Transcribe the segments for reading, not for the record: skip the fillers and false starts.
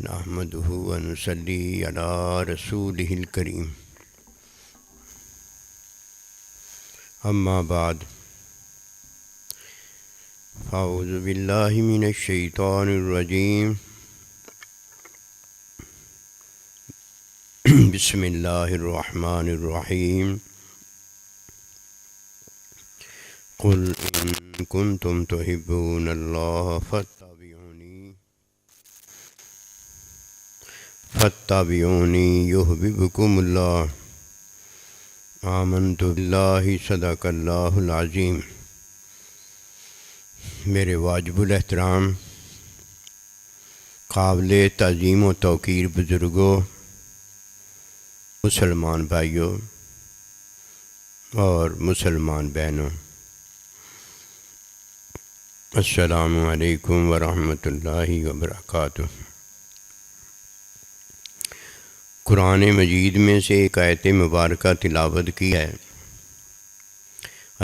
نحمده ونصلي على رسوله الكريم اما بعد فاعوذ بالله من الشيطان الرجيم بسم الله الرحمن الرحيم قل إن كنتم تحبون الله فاتبعوني يحببكم الله آمنت بالله صدق اللہ العظیم۔ میرے واجب الاحترام قابل تعظیم و توقیر بزرگوں، مسلمان بھائیوں اور مسلمان بہنوں، السلام علیکم ورحمۃ اللہ وبرکاتہ۔ قرآن مجید میں سے ایک آیت مبارکہ تلاوت کی ہے۔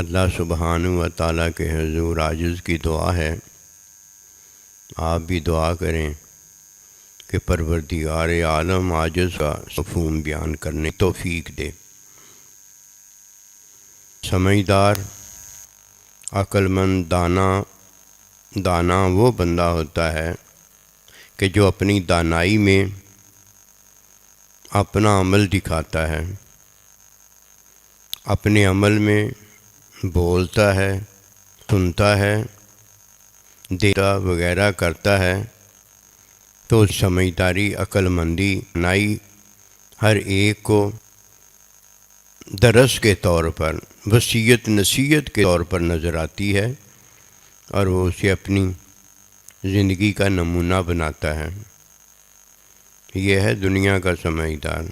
اللہ سبحانہ و تعالیٰ کے حضور عاجز کی دعا ہے، آپ بھی دعا کریں کہ پروردگار عالم عاجز کا مفہوم بیان کرنے کی توفیق دے۔ سمجھدار، عقل مند، دانا وہ بندہ ہوتا ہے کہ جو اپنی دانائی میں اپنا عمل دکھاتا ہے، اپنے عمل میں بولتا ہے، سنتا ہے، دیتا وغیرہ کرتا ہے، تو سمجھداری، عقل مندی، دانائی ہر ایک کو درس کے طور پر، وصیت نصیحت کے طور پر نظر آتی ہے اور وہ اسے اپنی زندگی کا نمونہ بناتا ہے۔ یہ ہے دنیا کا سمجھدار۔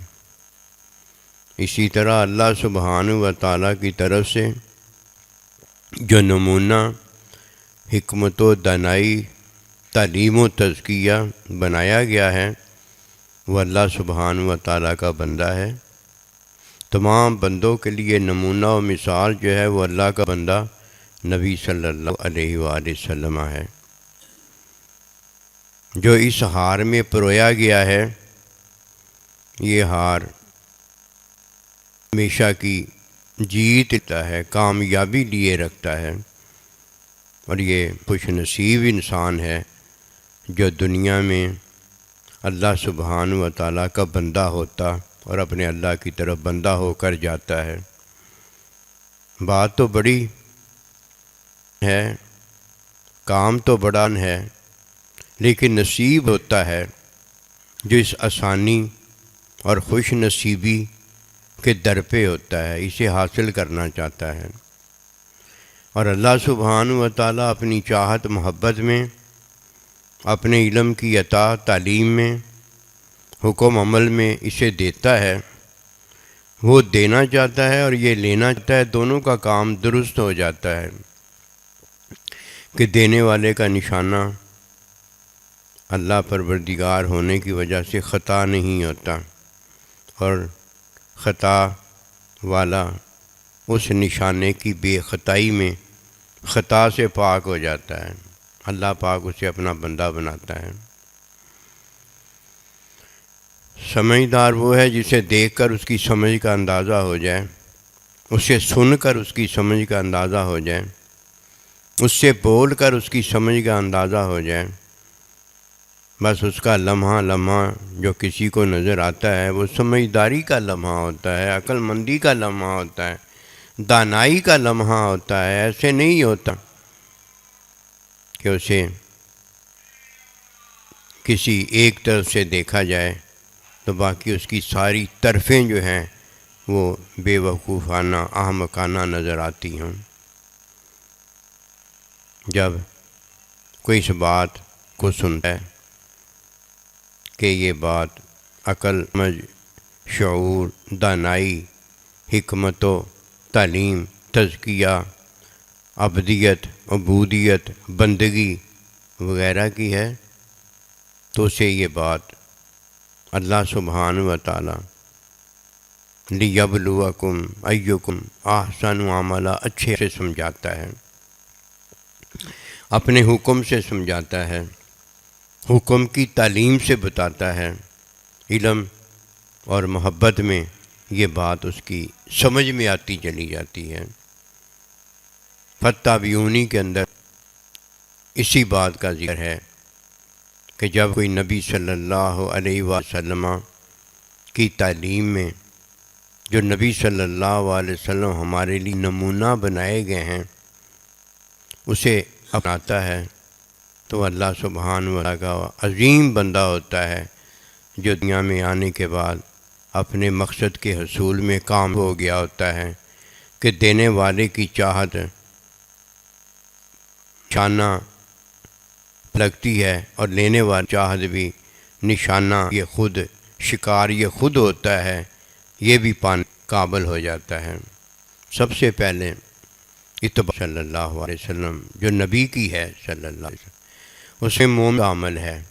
اسی طرح اللہ سبحانہ و تعالیٰ کی طرف سے جو نمونہ حکمت و دانائی، تعلیم و تزکیہ بنایا گیا ہے، وہ اللہ سبحانہ و تعالیٰ کا بندہ ہے۔ تمام بندوں کے لیے نمونہ و مثال جو ہے وہ اللہ کا بندہ نبی صلی اللہ علیہ وآلہ وسلم ہے، جو اس ہار میں پرویا گیا ہے۔ یہ ہار ہمیشہ کی جیت لیتا ہے، کامیابی لیے رکھتا ہے، اور یہ خوش نصیب انسان ہے جو دنیا میں اللہ سبحانہ و تعالیٰ کا بندہ ہوتا اور اپنے اللہ کی طرف بندہ ہو کر جاتا ہے۔ بات تو بڑی ہے، کام تو بڑا ہے، لیکن نصیب ہوتا ہے جو اس آسانی اور خوش نصیبی کے در پہ ہوتا ہے، اسے حاصل کرنا چاہتا ہے۔ اور اللہ سبحانہ و تعالیٰ اپنی چاہت محبت میں، اپنے علم کی عطا تعلیم میں، حکم عمل میں اسے دیتا ہے۔ وہ دینا چاہتا ہے اور یہ لینا چاہتا ہے، دونوں کا کام درست ہو جاتا ہے کہ دینے والے کا نشانہ اللہ پروردگار ہونے کی وجہ سے خطا نہیں ہوتا، اور خطا والا اس نشانے کی بے خطائی میں خطا سے پاک ہو جاتا ہے۔ اللہ پاک اسے اپنا بندہ بناتا ہے۔ سمجھدار وہ ہے جسے دیکھ کر اس کی سمجھ کا اندازہ ہو جائے، اسے سن کر اس کی سمجھ کا اندازہ ہو جائے، اس سے بول کر اس کی سمجھ کا اندازہ ہو جائے۔ بس اس کا لمحہ جو کسی کو نظر آتا ہے وہ سمجھداری کا لمحہ ہوتا ہے، عقل مندی کا لمحہ ہوتا ہے، دانائی کا لمحہ ہوتا ہے۔ ایسے نہیں ہوتا کہ اسے کسی ایک طرف سے دیکھا جائے تو باقی اس کی ساری طرفیں جو ہیں وہ بے وقوفانہ، احمقانہ نظر آتی ہوں۔ جب کوئی اس بات کو سنتا ہے کہ یہ بات عقل، سمجھ، شعور، دانائی، حکمت و تعلیم، تزکیہ، عبدیت، عبودیت، بندگی وغیرہ کی ہے، تو اسے یہ بات اللہ سبحانہ و تعالیٰ لِیَبْلُوَکُمْ أَیُّکُمْ أَحْسَنُ عَمَلًا اچھے سے سمجھاتا ہے، اپنے حکم سے سمجھاتا ہے حکم کی تعلیم سے بتاتا ہے، علم اور محبت میں یہ بات اس کی سمجھ میں آتی چلی جاتی ہے۔ فتح بیونی کے اندر اسی بات کا ذکر ہے کہ جب کوئی نبی صلی اللہ علیہ وسلم کی تعلیم میں، جو نبی صلی اللہ علیہ وسلم ہمارے لیے نمونہ بنائے گئے ہیں، اسے اپناتا ہے تو اللہ سبحانہ و تعالیٰ کا عظیم بندہ ہوتا ہے، جو دنیا میں آنے کے بعد اپنے مقصد کے حصول میں کام ہو گیا ہوتا ہے کہ دینے والے کی چاہت نشانہ لگتی ہے اور لینے والی چاہت بھی نشانہ، یہ خود شکار یہ خود ہوتا ہے، یہ بھی پانے قابل ہو جاتا ہے۔ سب سے پہلے اتباع صلی اللہ علیہ وسلم جو نبی کی ہے صلی اللہ علیہ وسلم، اس میں مومن کا عمل ہے۔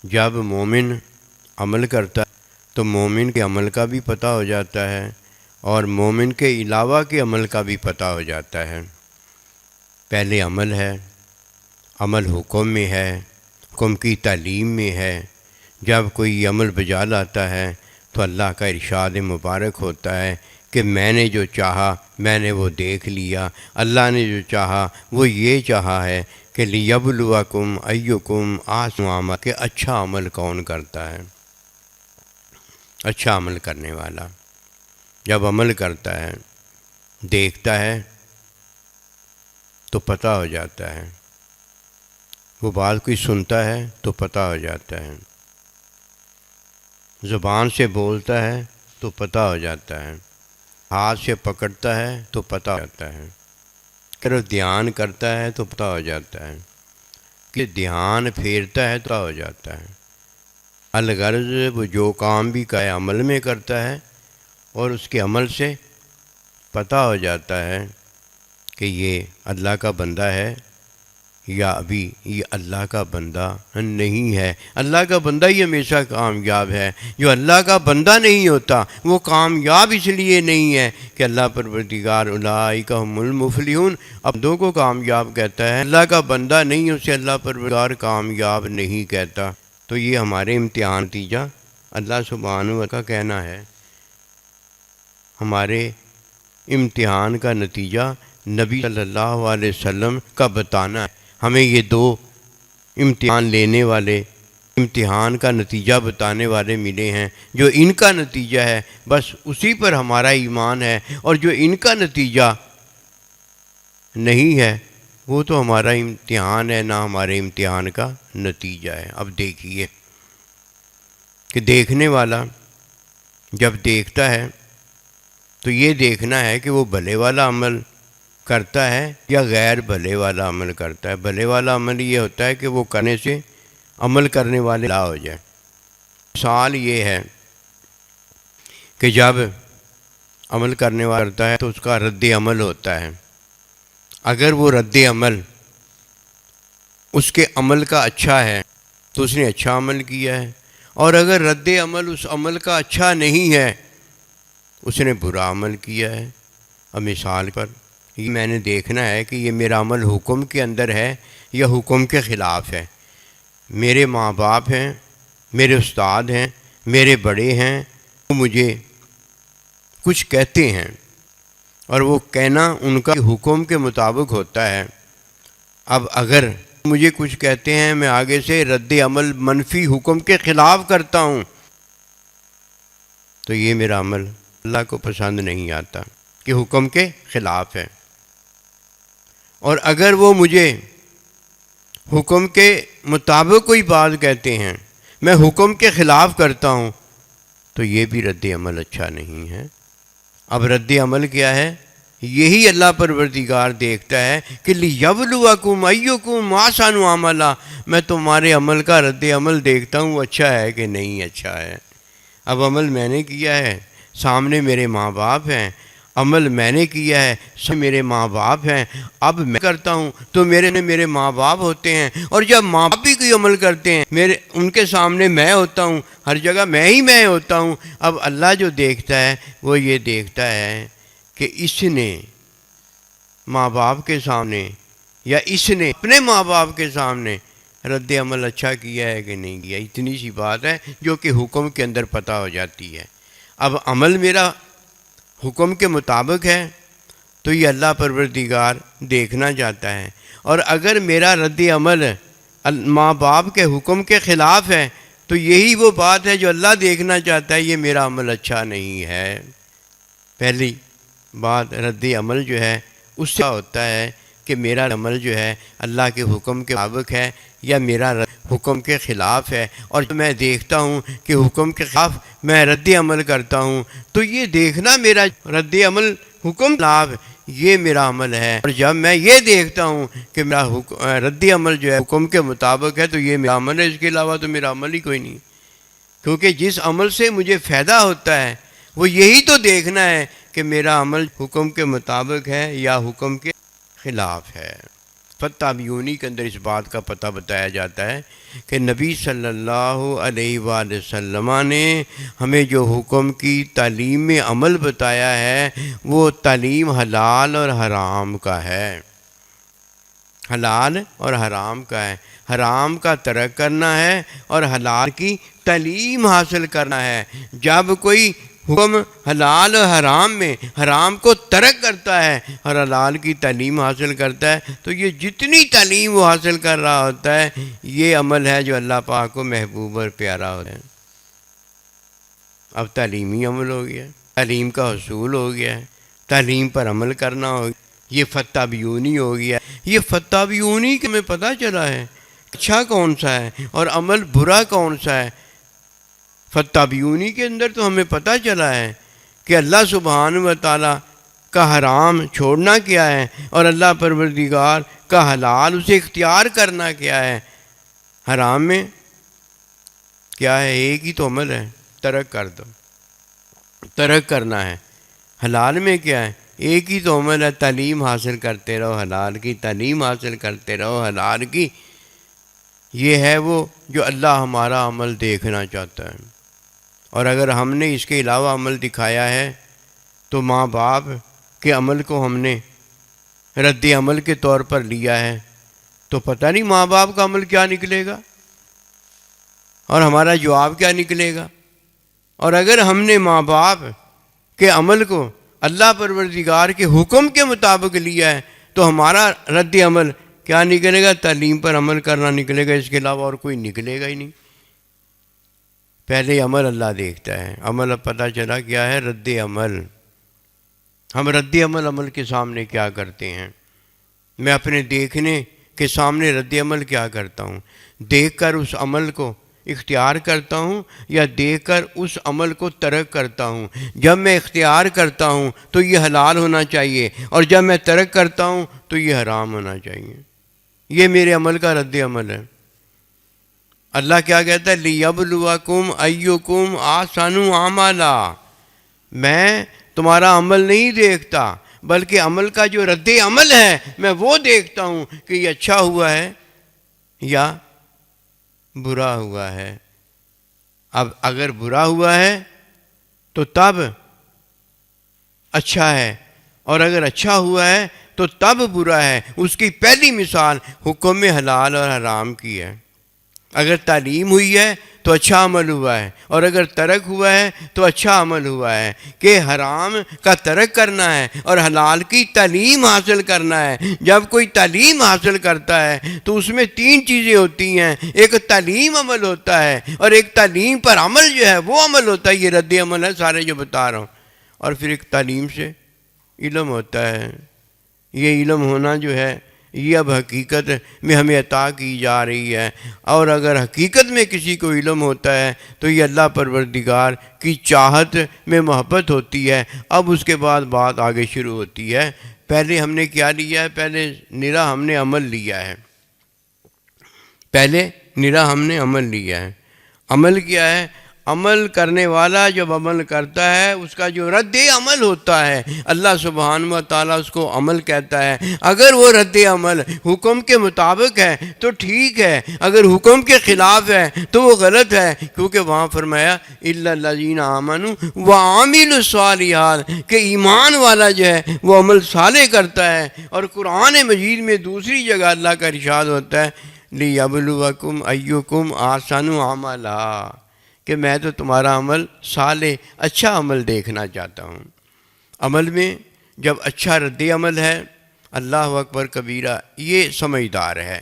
جب مومن عمل کرتا ہے تو مومن کے عمل کا بھی پتہ ہو جاتا ہے اور مومن کے علاوہ کے عمل کا بھی پتہ ہو جاتا ہے۔ پہلے عمل ہے، عمل حکم میں ہے، حکم کی تعلیم میں ہے۔ جب کوئی عمل بجا لاتا ہے تو اللہ کا ارشاد مبارک ہوتا ہے کہ میں نے جو چاہا میں نے وہ دیکھ لیا۔ اللہ نے جو چاہا وہ یہ چاہا ہے کہ لیبلوکم ایکم احسن عملا، کہ اچھا عمل کون کرتا ہے۔ اچھا عمل کرنے والا جب عمل کرتا ہے، دیکھتا ہے تو پتہ ہو جاتا ہے، وہ بات کوئی سنتا ہے تو پتہ ہو جاتا ہے، زبان سے بولتا ہے تو پتہ ہو جاتا ہے، ہاتھ سے پکڑتا ہے تو پتہ ہو جاتا ہے، اگر وہ دھیان کرتا ہے تو پتہ ہو جاتا ہے، کہ دھیان پھیرتا ہے تو ہو جاتا ہے۔ الغرض وہ جو کام بھی کا عمل میں کرتا ہے اور اس کے عمل سے پتہ ہو جاتا ہے کہ یہ اللہ کا بندہ ہے یا ابھی یہ اللہ کا بندہ نہیں ہے۔ اللہ کا بندہ ہی ہمیشہ کامیاب ہے، جو اللہ کا بندہ نہیں ہوتا وہ کامیاب اس لیے نہیں ہے کہ اللہ پروردگار اولئک هم المفلحون عبدوں کو کامیاب کہتا ہے، اللہ کا بندہ نہیں اسے اللہ پروردگار کامیاب نہیں کہتا۔ تو یہ ہمارے امتحان نتیجہ اللہ سبحانہ و تعالیٰ کا کہنا ہے، ہمارے امتحان کا نتیجہ نبی صلی اللہ علیہ وسلم کا بتانا ہے۔ ہمیں یہ دو امتحان لینے والے، امتحان کا نتیجہ بتانے والے ملے ہیں، جو ان کا نتیجہ ہے بس اسی پر ہمارا ایمان ہے، اور جو ان کا نتیجہ نہیں ہے وہ تو ہمارا امتحان ہے نہ ہمارے امتحان کا نتیجہ ہے۔ اب دیکھیے کہ دیکھنے والا جب دیکھتا ہے تو یہ دیکھنا ہے کہ وہ بھلے والا عمل کرتا ہے یا غیر بھلے والا عمل کرتا ہے۔ بھلے والا عمل یہ ہوتا ہے کہ وہ کرنے سے عمل کرنے والے لا ہو جائے۔ مثال یہ ہے کہ جب عمل کرنے والا کرتا ہے تو اس کا رد عمل ہوتا ہے، اگر وہ رد عمل اس کے عمل کا اچھا ہے تو اس نے اچھا عمل کیا ہے، اور اگر رد عمل اس عمل کا اچھا نہیں ہے اس نے برا عمل کیا ہے۔ اب مثال پر یہ میں نے دیکھنا ہے کہ یہ میرا عمل حکم کے اندر ہے یا حکم کے خلاف ہے۔ میرے ماں باپ ہیں، میرے استاد ہیں، میرے بڑے ہیں، وہ مجھے کچھ کہتے ہیں اور وہ کہنا ان کا حکم کے مطابق ہوتا ہے۔ اب اگر مجھے کچھ کہتے ہیں میں آگے سے رد عمل منفی حکم کے خلاف کرتا ہوں تو یہ میرا عمل اللہ کو پسند نہیں آتا کہ حکم کے خلاف ہے۔ اور اگر وہ مجھے حکم کے مطابق کوئی بات کہتے ہیں، میں حکم کے خلاف کرتا ہوں تو یہ بھی رد عمل اچھا نہیں ہے۔ اب رد عمل کیا ہے؟ یہی اللہ پروردگار دیکھتا ہے کہ لیبلوکم ایکم احسن عملا، میں تمہارے عمل کا رد عمل دیکھتا ہوں اچھا ہے کہ نہیں اچھا ہے۔ اب عمل میں نے کیا ہے، سامنے میرے ماں باپ ہیں، عمل میں نے کیا ہے، سب میرے ماں باپ ہیں، اب میں کرتا ہوں تو میرے ماں باپ ہوتے ہیں، اور جب ماں باپ بھی کوئی عمل کرتے ہیں ان کے سامنے میں ہوتا ہوں، ہر جگہ میں ہوتا ہوں۔ اب اللہ جو دیکھتا ہے وہ یہ دیکھتا ہے کہ اس نے ماں باپ کے سامنے یا اس نے اپنے ماں باپ کے سامنے رد عمل اچھا کیا ہے کہ نہیں کیا، اتنی سی بات ہے جو کہ حکم کے اندر پتہ ہو جاتی ہے۔ اب عمل میرا حکم کے مطابق ہے تو یہ اللہ پروردگار دیکھنا چاہتا ہے، اور اگر میرا رد عمل ماں باپ کے حکم کے خلاف ہے تو یہی وہ بات ہے جو اللہ دیکھنا چاہتا ہے، یہ میرا عمل اچھا نہیں ہے۔ پہلی بات رد عمل جو ہے اس سے ہوتا ہے کہ میرا عمل جو ہے اللہ کے حکم کے مطابق ہے یا میرا حکم کے خلاف ہے، اور جب میں دیکھتا ہوں کہ حکم کے خلاف میں رد عمل کرتا ہوں تو یہ دیکھنا میرا رد عمل حکم خلاف یہ میرا عمل ہے، اور جب میں یہ دیکھتا ہوں کہ میرا رد عمل جو ہے حکم کے مطابق ہے تو یہ میرا عمل ہے، اس کے علاوہ تو میرا عمل ہی کوئی نہیں، کیونکہ جس عمل سے مجھے فائدہ ہوتا ہے وہ یہی تو دیکھنا ہے کہ میرا عمل حکم کے مطابق ہے یا حکم کے خلاف ہے۔ فتح بیونی کے اندر اس بات کا پتہ بتایا جاتا ہے کہ نبی صلی اللہ علیہ وآلہ وسلم نے ہمیں جو حکم کی تعلیم میں عمل بتایا ہے وہ تعلیم حلال اور حرام کا ہے، حلال اور حرام کا ہے، حرام کا ترک کرنا ہے اور حلال کی تعلیم حاصل کرنا ہے۔ جب کوئی حکم حلال اور حرام میں حرام کو ترک کرتا ہے اور حلال کی تعلیم حاصل کرتا ہے تو یہ جتنی تعلیم وہ حاصل کر رہا ہوتا ہے یہ عمل ہے جو اللہ پاک کو محبوب اور پیارا ہوتا ہے۔ اب تعلیمی عمل ہو گیا، تعلیم کا حصول ہو گیا ہے، تعلیم پر عمل کرنا ہو گیا، یہ فتح بیونی ہو گیا۔ یہ فتح بیونی کہ ہمیں پتہ چلا ہے اچھا کون سا ہے اور عمل برا کون سا ہے۔ فتح بیونی کے اندر تو ہمیں پتہ چلا ہے کہ اللہ سبحانہ و تعالیٰ کا حرام چھوڑنا کیا ہے اور اللہ پروردگار کا حلال اسے اختیار کرنا کیا ہے۔ حرام میں کیا ہے؟ ایک ہی تو عمل ہے، ترک کر دو، ترک کرنا ہے۔ حلال میں کیا ہے؟ ایک ہی تو عمل ہے، تعلیم حاصل کرتے رہو حلال کی، تعلیم حاصل کرتے رہو حلال کی۔ یہ ہے وہ جو اللہ ہمارا عمل دیکھنا چاہتا ہے، اور اگر ہم نے اس کے علاوہ عمل دکھایا ہے تو ماں باپ کے عمل کو ہم نے رد عمل کے طور پر لیا ہے تو پتہ نہیں ماں باپ کا عمل کیا نکلے گا اور ہمارا جواب کیا نکلے گا۔ اور اگر ہم نے ماں باپ کے عمل کو اللہ پروردگار کے حکم کے مطابق لیا ہے تو ہمارا رد عمل کیا نکلے گا؟ تعلیم پر عمل کرنا نکلے گا، اس کے علاوہ اور کوئی نکلے گا ہی نہیں۔ پہلے عمل اللہ دیکھتا ہے، عمل اب پتہ چلا کیا ہے؟ رد عمل۔ ہم رد عمل کے سامنے کیا کرتے ہیں؟ میں اپنے دیکھنے کے سامنے رد عمل کیا کرتا ہوں؟ دیکھ کر اس عمل کو اختیار کرتا ہوں یا دیکھ کر اس عمل کو ترک کرتا ہوں؟ جب میں اختیار کرتا ہوں تو یہ حلال ہونا چاہیے، اور جب میں ترک کرتا ہوں تو یہ حرام ہونا چاہیے۔ یہ میرے عمل کا رد عمل ہے۔ اللہ کیا کہتا ہے؟ لِيَبْلُوَكُمْ أَيُّكُمْ أَحْسَنُ عَمَلًا۔ میں تمہارا عمل نہیں دیکھتا بلکہ عمل کا جو رد عمل ہے میں وہ دیکھتا ہوں کہ یہ اچھا ہوا ہے یا برا ہوا ہے۔ اب اگر برا ہوا ہے تو تب اچھا ہے، اور اگر اچھا ہوا ہے تو تب برا ہے۔ اس کی پہلی مثال حکم میں حلال اور حرام کی ہے۔ اگر تعلیم ہوئی ہے تو اچھا عمل ہوا ہے، اور اگر ترک ہوا ہے تو اچھا عمل ہوا ہے کہ حرام کا ترک کرنا ہے اور حلال کی تعلیم حاصل کرنا ہے۔ جب کوئی تعلیم حاصل کرتا ہے تو اس میں تین چیزیں ہوتی ہیں، ایک تعلیم عمل ہوتا ہے، اور ایک تعلیم پر عمل جو ہے وہ عمل ہوتا ہے، یہ رد عمل ہے سارے جو بتا رہا ہوں، اور پھر ایک تعلیم سے علم ہوتا ہے۔ یہ علم ہونا جو ہے یہ اب حقیقت میں ہمیں عطا کی جا رہی ہے، اور اگر حقیقت میں کسی کو علم ہوتا ہے تو یہ اللہ پروردگار کی چاہت میں محبت ہوتی ہے۔ اب اس کے بعد بات آگے شروع ہوتی ہے۔ پہلے ہم نے کیا لیا ہے؟ پہلے نرا ہم نے عمل لیا ہے، پہلے نرا ہم نے عمل لیا ہے۔ عمل کیا ہے؟ عمل کرنے والا جب عمل کرتا ہے اس کا جو رد عمل ہوتا ہے اللہ سبحانہ و تعالیٰ اس کو عمل کہتا ہے۔ اگر وہ رد عمل حکم کے مطابق ہے تو ٹھیک ہے، اگر حکم کے خلاف ہے تو وہ غلط ہے، کیونکہ وہاں فرمایا اِلَّا الَّذِينَ آمَنُوا وَعَمِلُوا الصَّالِحَاتِ کہ ایمان والا جو ہے وہ عمل صالح کرتا ہے۔ اور قرآن مجید میں دوسری جگہ اللہ کا ارشاد ہوتا ہے لیبلوکم ایکم احسن عملا، کہ میں تو تمہارا عمل صالح اچھا عمل دیکھنا چاہتا ہوں۔ عمل میں جب اچھا رد عمل ہے، اللہ اکبر کبیرہ، یہ سمجھدار ہے،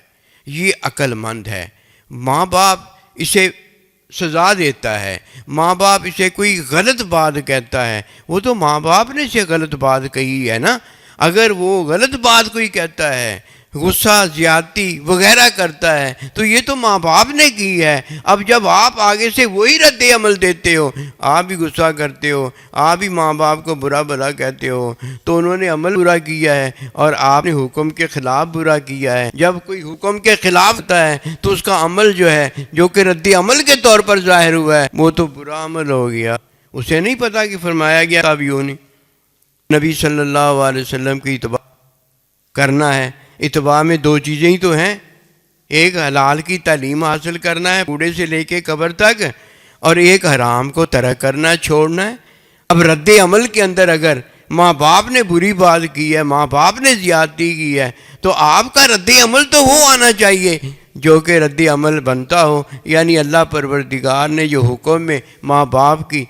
یہ عقل مند ہے۔ ماں باپ اسے سزا دیتا ہے، ماں باپ اسے کوئی غلط بات کہتا ہے، وہ تو ماں باپ نے اسے غلط بات کہی ہے نا۔ اگر وہ غلط بات کوئی کہتا ہے، غصہ زیادتی وغیرہ کرتا ہے، تو یہ تو ماں باپ نے کی ہے۔ اب جب آپ آگے سے وہی رد عمل دیتے ہو، آپ بھی غصہ کرتے ہو، آپ بھی ماں باپ کو برا بھلا کہتے ہو، تو انہوں نے عمل برا کیا ہے اور آپ نے حکم کے خلاف برا کیا ہے۔ جب کوئی حکم کے خلاف ہوتا ہے تو اس کا عمل جو ہے، جو کہ رد عمل کے طور پر ظاہر ہوا ہے، وہ تو برا عمل ہو گیا۔ اسے نہیں پتا کہ فرمایا گیا تابعیوں نے نبی صلی اللہ علیہ وسلم کی اتباع کرنا ہے۔ اتباع میں دو چیزیں ہی تو ہیں، ایک حلال کی تعلیم حاصل کرنا ہے بوڑھے سے لے کے قبر تک، اور ایک حرام کو ترک کرنا ہے، چھوڑنا ہے۔ اب رد عمل کے اندر اگر ماں باپ نے بری بات کی ہے، ماں باپ نے زیادتی کی ہے، تو آپ کا رد عمل تو وہ آنا چاہیے جو کہ رد عمل بنتا ہو، یعنی اللہ پروردگار نے جو حکم میں ماں باپ کی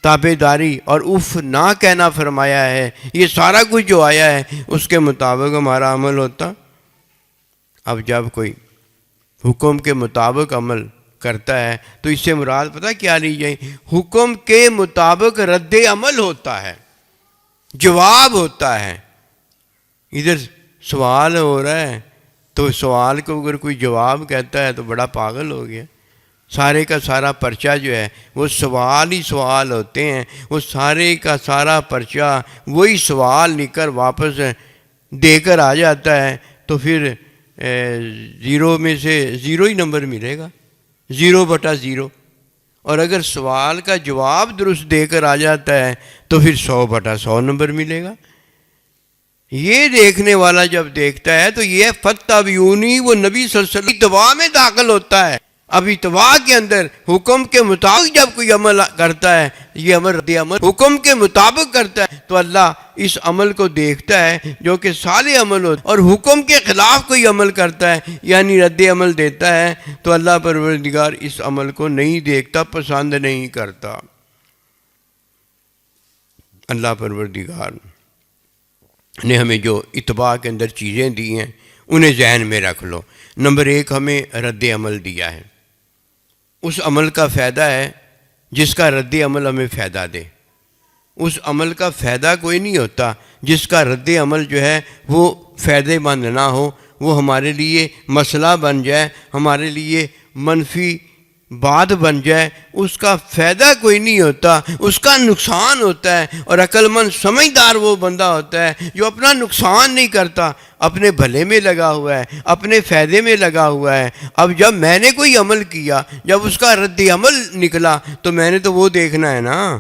تابع داری اور اف نہ کہنا فرمایا ہے، یہ سارا کچھ جو آیا ہے اس کے مطابق ہمارا عمل ہوتا۔ اب جب کوئی حکم کے مطابق عمل کرتا ہے تو اس سے مراد پتہ کیا لی جائے؟ حکم کے مطابق رد عمل ہوتا ہے، جواب ہوتا ہے۔ ادھر سوال ہو رہا ہے تو سوال کو اگر کوئی جواب کہتا ہے تو بڑا پاگل ہو گیا۔ سارے کا سارا پرچہ جو ہے وہ سوال ہی سوال ہوتے ہیں، وہ سارے کا سارا پرچہ وہی سوال لکھ کر واپس دے کر آ جاتا ہے، تو پھر زیرو میں سے زیرو ہی نمبر ملے گا، 0/0۔ اور اگر سوال کا جواب درست دے کر آ جاتا ہے تو پھر 100/100 نمبر ملے گا۔ یہ دیکھنے والا جب دیکھتا ہے تو یہ فَاتَّبِعُونِی، وہ نبی صلی اللہ علیہ وسلم اتباع میں داخل ہوتا ہے۔ اب اتباع کے اندر حکم کے مطابق جب کوئی عمل کرتا ہے، یہ عمل رد عمل حکم کے مطابق کرتا ہے، تو اللہ اس عمل کو دیکھتا ہے جو کہ صالح عمل ہو، اور حکم کے خلاف کوئی عمل کرتا ہے یعنی رد عمل دیتا ہے، تو اللہ پروردگار اس عمل کو نہیں دیکھتا، پسند نہیں کرتا۔ اللہ پروردگار نے ہمیں جو اتباع کے اندر چیزیں دی ہیں انہیں ذہن میں رکھ لو۔ نمبر 1، ہمیں رد عمل دیا ہے، اس عمل کا فائدہ ہے جس کا رد عمل ہمیں فائدہ دے۔ اس عمل کا فائدہ کوئی نہیں ہوتا جس کا رد عمل جو ہے وہ فائدے مند نہ ہو، وہ ہمارے لیے مسئلہ بن جائے، ہمارے لیے منفی بات بن جائے، اس کا فائدہ کوئی نہیں ہوتا، اس کا نقصان ہوتا ہے۔ اور عقل مند سمجھدار وہ بندہ ہوتا ہے جو اپنا نقصان نہیں کرتا، اپنے بھلے میں لگا ہوا ہے، اپنے فائدے میں لگا ہوا ہے۔ اب جب میں نے کوئی عمل کیا، جب اس کا رد عمل نکلا، تو میں نے تو وہ دیکھنا ہے نا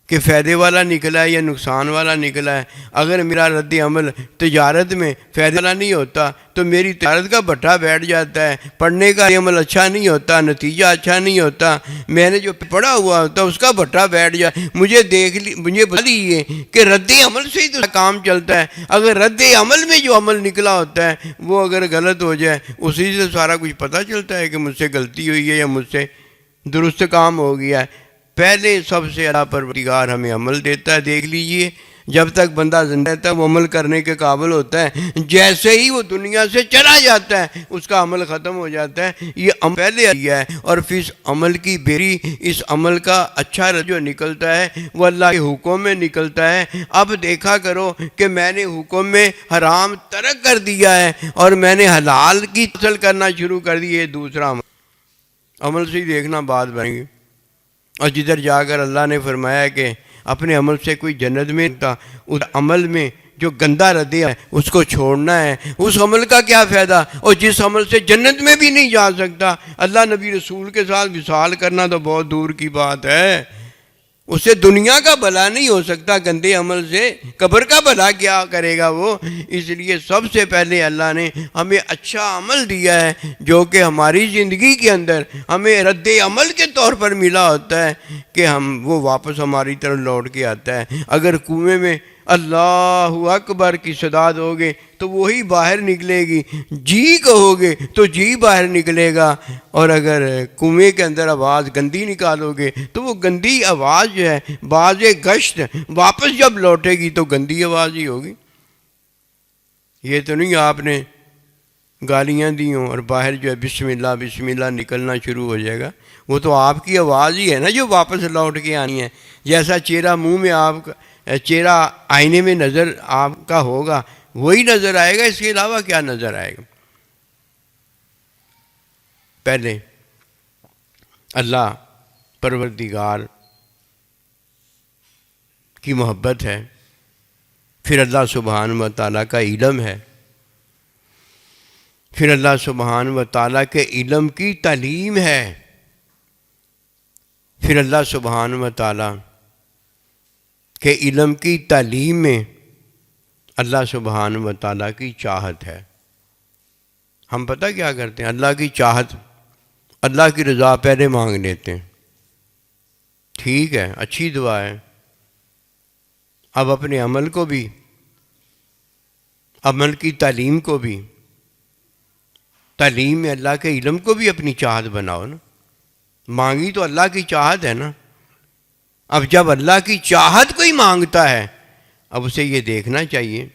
کہ فائدے والا نکلا ہے یا نقصان والا نکلا ہے۔ اگر میرا رد عمل تجارت میں فائدے والا نہیں ہوتا تو میری تجارت کا بٹھا بیٹھ جاتا ہے، پڑھنے کا عمل اچھا نہیں ہوتا، نتیجہ اچھا نہیں ہوتا، میں نے جو پڑھا ہوا ہوتا اس کا بٹھا بیٹھ جائے۔ مجھے بتا دیجیے کہ رد عمل سے ہی تو کام چلتا ہے۔ اگر رد عمل میں جو عمل نکلا ہوتا ہے وہ اگر غلط ہو جائے، اسی سے سارا کچھ پتہ چلتا ہے کہ مجھ سے غلطی ہوئی ہے یا مجھ سے درست کام ہو گیا ہے۔ پہلے سب سے اللہ پروردگار ہمیں عمل دیتا ہے۔ دیکھ لیجئے، جب تک بندہ زندہ رہتا ہے وہ عمل کرنے کے قابل ہوتا ہے، جیسے ہی وہ دنیا سے چلا جاتا ہے اس کا عمل ختم ہو جاتا ہے۔ یہ عمل پہلے آیا ہے، اور پھر اس عمل کی بیری، اس عمل کا اچھا جو نکلتا ہے وہ اللہ کے حکم میں نکلتا ہے۔ اب دیکھا کرو کہ میں نے حکم میں حرام ترک کر دیا ہے اور میں نے حلال کی حاصل کرنا شروع کر دی ہے، دوسرا عمل سے ہی دیکھنا بات بنے گی۔ اور جدھر جا کر اللہ نے فرمایا کہ اپنے عمل سے کوئی جنت میں تھا، اس عمل میں جو گندہ رد ہے اس کو چھوڑنا ہے، اس عمل کا کیا فائدہ؟ اور جس عمل سے جنت میں بھی نہیں جا سکتا، اللہ نبی رسول کے ساتھ وصال کرنا تو بہت دور کی بات ہے، اس سے دنیا کا بھلا نہیں ہو سکتا، گندے عمل سے قبر کا بھلا کیا کرے گا وہ۔ اس لیے سب سے پہلے اللہ نے ہمیں اچھا عمل دیا ہے جو کہ ہماری زندگی کے اندر ہمیں رد عمل کے طور پر ملا ہوتا ہے کہ وہ واپس ہماری طرف لوٹ کے آتا ہے۔ اگر کنویں میں اللہ اکبر کی صدا دو گے تو وہی باہر نکلے گی، جی کہو گے تو جی باہر نکلے گا، اور اگر کنویں کے اندر آواز گندی نکالو گے تو وہ گندی آواز جو ہے باز گشت واپس جب لوٹے گی تو گندی آواز ہی ہوگی۔ یہ تو نہیں آپ نے گالیاں دی ہوں اور باہر جو ہے بسم اللہ نکلنا شروع ہو جائے گا، وہ تو آپ کی آواز ہی ہے نا جو واپس لوٹ کے آنی ہے۔ جیسا چہرہ منہ میں آپ کا چہرہ آئینے میں نظر آپ کا ہوگا وہی نظر آئے گا، اس کے علاوہ کیا نظر آئے گا۔ پہلے اللہ پروردگار کی محبت ہے، پھر اللہ سبحانہ و تعالیٰ کا علم ہے، پھر اللہ سبحانہ و تعالیٰ کے علم کی تعلیم ہے، پھر اللہ سبحانہ و تعالیٰ کے علم کی تعلیم میں اللہ سبحانہ و تعالیٰ کی چاہت ہے۔ ہم پتہ کیا کرتے ہیں؟ اللہ کی چاہت، اللہ کی رضا پہلے مانگ لیتے ہیں، ٹھیک ہے اچھی دعا ہے، اب اپنے عمل کو بھی، عمل کی تعلیم کو بھی، تعلیم میں اللہ کے علم کو بھی اپنی چاہت بناؤ نا۔ مانگی تو اللہ کی چاہت ہے نا، اب جب اللہ کی چاہت کوئی مانگتا ہے اب اسے یہ دیکھنا چاہیے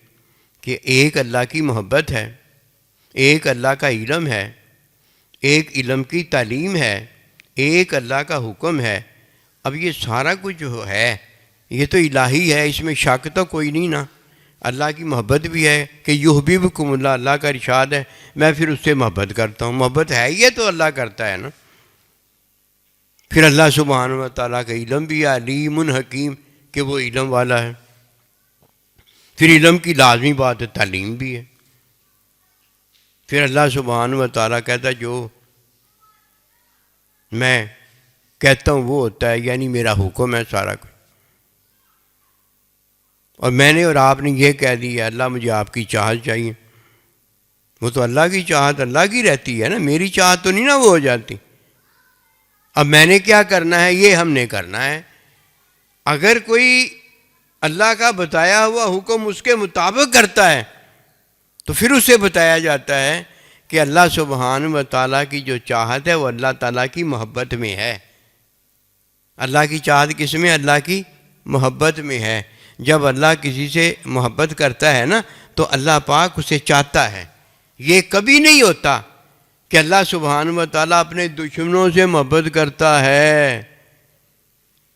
کہ ایک اللہ کی محبت ہے، ایک اللہ کا علم ہے، ایک علم کی تعلیم ہے، ایک اللہ کا حکم ہے۔ اب یہ سارا کچھ جو ہے یہ تو الہی ہے، اس میں شک تو کوئی نہیں نا۔ اللہ کی محبت بھی ہے کہ یحببکم اللہ، اللہ کا ارشاد ہے میں پھر اس سے محبت کرتا ہوں، محبت ہے یہ تو اللہ کرتا ہے نا۔ پھر اللہ سبحانہ و تعالیٰ کا علم بھی ہے، علیم حکیم، کہ وہ علم والا ہے۔ پھر علم کی لازمی بات ہے تعلیم بھی ہے۔ پھر اللہ سبحانہ و تعالیٰ کہتا ہے جو میں کہتا ہوں وہ ہوتا ہے، یعنی میرا حکم ہے سارا کچھ۔ اور میں نے اور آپ نے یہ کہہ دیا اللہ مجھے آپ کی چاہت چاہیے، وہ تو اللہ کی چاہت اللہ کی رہتی ہے نا، میری چاہت تو نہیں نا وہ ہو جاتی۔ اب میں نے کیا کرنا ہے یہ ہم نے کرنا ہے۔ اگر کوئی اللہ کا بتایا ہوا حکم اس کے مطابق کرتا ہے تو پھر اسے بتایا جاتا ہے کہ اللہ سبحانہ و تعالیٰ کی جو چاہت ہے وہ اللہ تعالیٰ کی محبت میں ہے۔ اللہ کی چاہت کس میں؟ اللہ کی محبت میں ہے۔ جب اللہ کسی سے محبت کرتا ہے نا تو اللہ پاک اسے چاہتا ہے۔ یہ کبھی نہیں ہوتا کہ اللہ سبحانہ و تعالیٰ اپنے دشمنوں سے محبت کرتا ہے،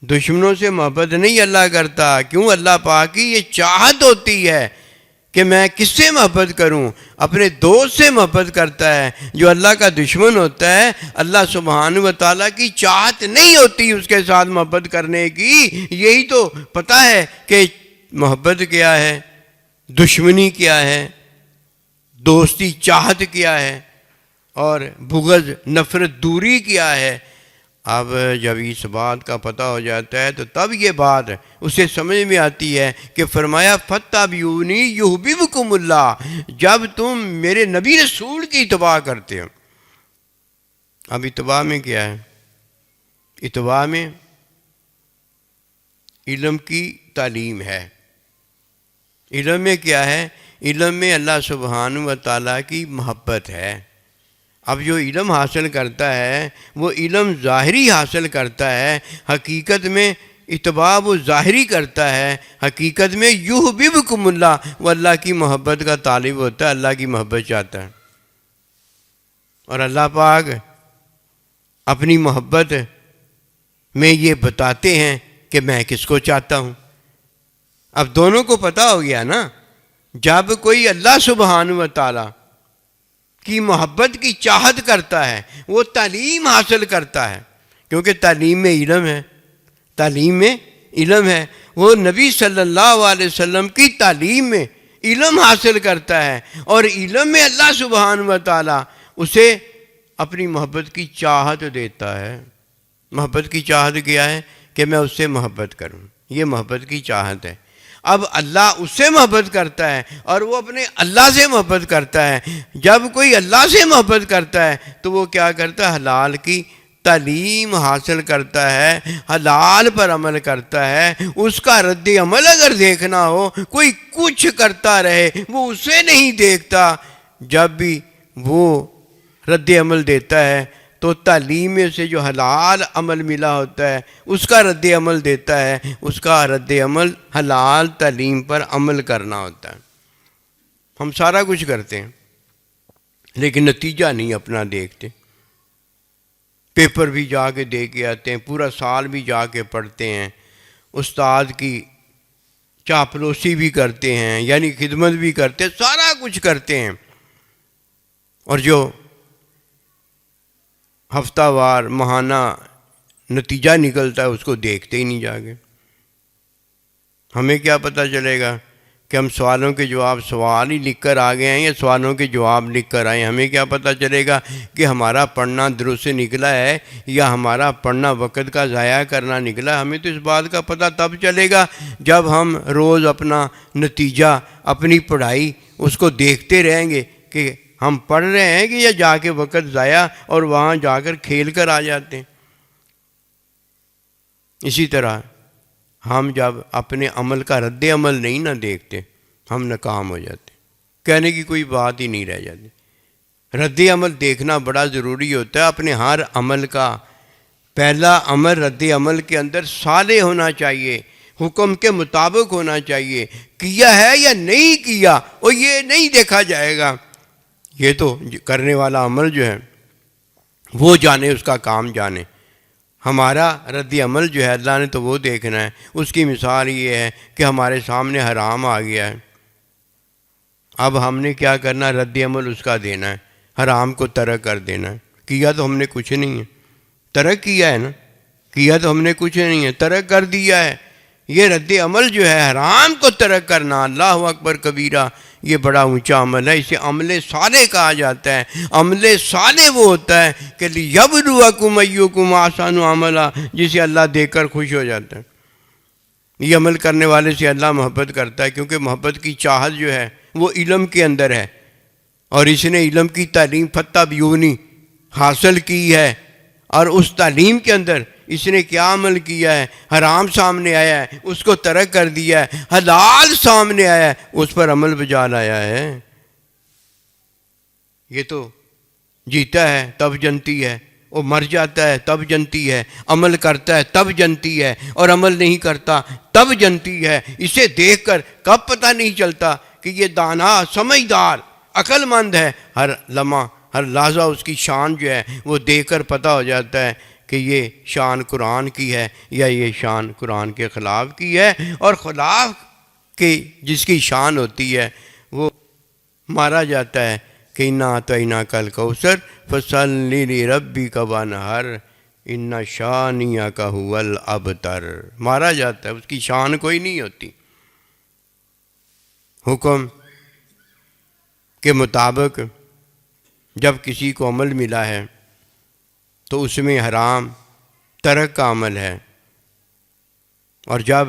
دشمنوں سے محبت نہیں اللہ کرتا۔ کیوں؟ اللہ پاک کی یہ چاہت ہوتی ہے کہ میں کس سے محبت کروں، اپنے دوست سے محبت کرتا ہے۔ جو اللہ کا دشمن ہوتا ہے اللہ سبحانہ و تعالیٰ کی چاہت نہیں ہوتی اس کے ساتھ محبت کرنے کی۔ یہی تو پتہ ہے کہ محبت کیا ہے، دشمنی کیا ہے، دوستی چاہت کیا ہے، اور بغض نفرت دوری کیا ہے۔ اب جب اس بات کا پتہ ہو جاتا ہے تو تب یہ بات اسے سمجھ میں آتی ہے کہ فرمایا فَاتَّبِعُونِی یُحْبِبْکُمُ اللہ، جب تم میرے نبی رسول کی اتباع کرتے ہو۔ اب اتباع میں کیا ہے؟ اتباع میں علم کی تعلیم ہے۔ علم میں کیا ہے؟ علم میں اللہ سبحانہ و تعالیٰ کی محبت ہے۔ اب جو علم حاصل کرتا ہے وہ علم ظاہری حاصل کرتا ہے، حقیقت میں اتباع وہ ظاہری کرتا ہے، حقیقت میں یحببکم اللہ وہ اللہ کی محبت کا طالب ہوتا ہے، اللہ کی محبت چاہتا ہے۔ اور اللہ پاک اپنی محبت میں یہ بتاتے ہیں کہ میں کس کو چاہتا ہوں۔ اب دونوں کو پتہ ہو گیا نا، جب کوئی اللہ سبحانہ و تعالیٰ کی محبت کی چاہت کرتا ہے وہ تعلیم حاصل کرتا ہے، کیونکہ تعلیم میں علم ہے، تعلیم میں علم ہے۔ وہ نبی صلی اللہ علیہ وسلم کی تعلیم میں علم حاصل کرتا ہے، اور علم میں اللہ سبحانہ و تعالیٰ اسے اپنی محبت کی چاہت دیتا ہے۔ محبت کی چاہت کیا ہے؟ کہ میں اس سے محبت کروں، یہ محبت کی چاہت ہے۔ اب اللہ اس سے محبت کرتا ہے اور وہ اپنے اللہ سے محبت کرتا ہے۔ جب کوئی اللہ سے محبت کرتا ہے تو وہ کیا کرتا ہے؟ حلال کی تعلیم حاصل کرتا ہے، حلال پر عمل کرتا ہے، اس کا رد عمل اگر دیکھنا ہو، کوئی کچھ کرتا رہے وہ اسے نہیں دیکھتا، جب بھی وہ رد عمل دیتا ہے تو تعلیم میں سے جو حلال عمل ملا ہوتا ہے اس کا رد عمل دیتا ہے، اس کا رد عمل حلال تعلیم پر عمل کرنا ہوتا ہے۔ ہم سارا کچھ کرتے ہیں لیکن نتیجہ نہیں اپنا دیکھتے، پیپر بھی جا کے دے کے آتے ہیں، پورا سال بھی جا کے پڑھتے ہیں، استاد کی چاپلوسی بھی کرتے ہیں، یعنی خدمت بھی کرتے ہیں، سارا کچھ کرتے ہیں، اور جو ہفتہ وار ماہانہ نتیجہ نکلتا ہے اس کو دیکھتے ہی نہیں جا کے۔ ہمیں کیا پتہ چلے گا کہ ہم سوالوں کے جواب سوال ہی لکھ کر آ گئے ہیں یا سوالوں کے جواب لکھ کر آئے ہیں؟ ہمیں کیا پتہ چلے گا کہ ہمارا پڑھنا درست سے نکلا ہے یا ہمارا پڑھنا وقت کا ضائع کرنا نکلا ہے؟ ہمیں تو اس بات کا پتہ تب چلے گا جب ہم روز اپنا نتیجہ، اپنی پڑھائی اس کو دیکھتے رہیں گے کہ ہم پڑھ رہے ہیں کہ یا جا کے وقت ضائع اور وہاں جا کر کھیل کر آ جاتے ہیں۔ اسی طرح ہم جب اپنے عمل کا رد عمل نہیں نہ دیکھتے ہم ناکام ہو جاتے، کہنے کی کوئی بات ہی نہیں رہ جاتی۔ رد عمل دیکھنا بڑا ضروری ہوتا ہے۔ اپنے ہر عمل کا پہلا عمل رد عمل کے اندر صالح ہونا چاہیے، حکم کے مطابق ہونا چاہیے، کیا ہے یا نہیں کیا اور یہ نہیں دیکھا جائے گا۔ یہ تو کرنے والا عمل جو ہے وہ جانے، اس کا کام جانے۔ ہمارا رد عمل جو ہے اللہ نے تو وہ دیکھنا ہے۔ اس کی مثال یہ ہے کہ ہمارے سامنے حرام آ گیا ہے، اب ہم نے کیا کرنا؟ رد عمل اس کا دینا ہے، حرام کو ترک کر دینا ہے۔ کیا تو ہم نے کچھ نہیں ہے، ترک کیا ہے نا، کیا تو ہم نے کچھ نہیں ہے، ترک کر دیا ہے۔ یہ رد عمل جو ہے حرام کو ترک کرنا، اللہ اکبر کبیرہ، یہ بڑا اونچا عمل ہے، اسے عمل صالح کہا جاتا ہے۔ عمل صالح وہ ہوتا ہے کہ لِيَبْلُوَكُمْ أَيُّكُمْ أَحْسَنُ عَمَلًا، جسے اللہ دیکھ کر خوش ہو جاتا ہے۔ یہ عمل کرنے والے سے اللہ محبت کرتا ہے، کیونکہ محبت کی چاہت جو ہے وہ علم کے اندر ہے، اور اس نے علم کی تعلیم فتح بیونی حاصل کی ہے، اور اس تعلیم کے اندر اس نے کیا عمل کیا ہے؟ حرام سامنے آیا ہے اس کو ترک کر دیا ہے، حلال سامنے آیا ہے اس پر عمل بجا لایا ہے۔ یہ تو جیتا ہے تب جنتی ہے، وہ مر جاتا ہے تب جنتی ہے، عمل کرتا ہے تب جنتی ہے، اور عمل نہیں کرتا تب جنتی ہے۔ اسے دیکھ کر کب پتہ نہیں چلتا کہ یہ دانا، سمجھدار، عقل مند ہے؟ ہر لمحہ، ہر لحظہ اس کی شان جو ہے وہ دیکھ کر پتہ ہو جاتا ہے کہ یہ شان قرآن کی ہے یا یہ شان قرآن کے خلاف کی ہے، اور خلاف کی جس کی شان ہوتی ہے وہ مارا جاتا ہے کہ اِنَّا أَعْطَيْنَاكَ الْكَوْثَرَ فَصَلِّ لِرَبِّكَ وَانْحَرْ إِنَّ شَانِئَكَ هُوَ الْأَبْتَرُ، مارا جاتا ہے، اس کی شان کوئی نہیں ہوتی۔ حکم کے مطابق جب کسی کو عمل ملا ہے تو اس میں حرام ترک کا عمل ہے، اور جب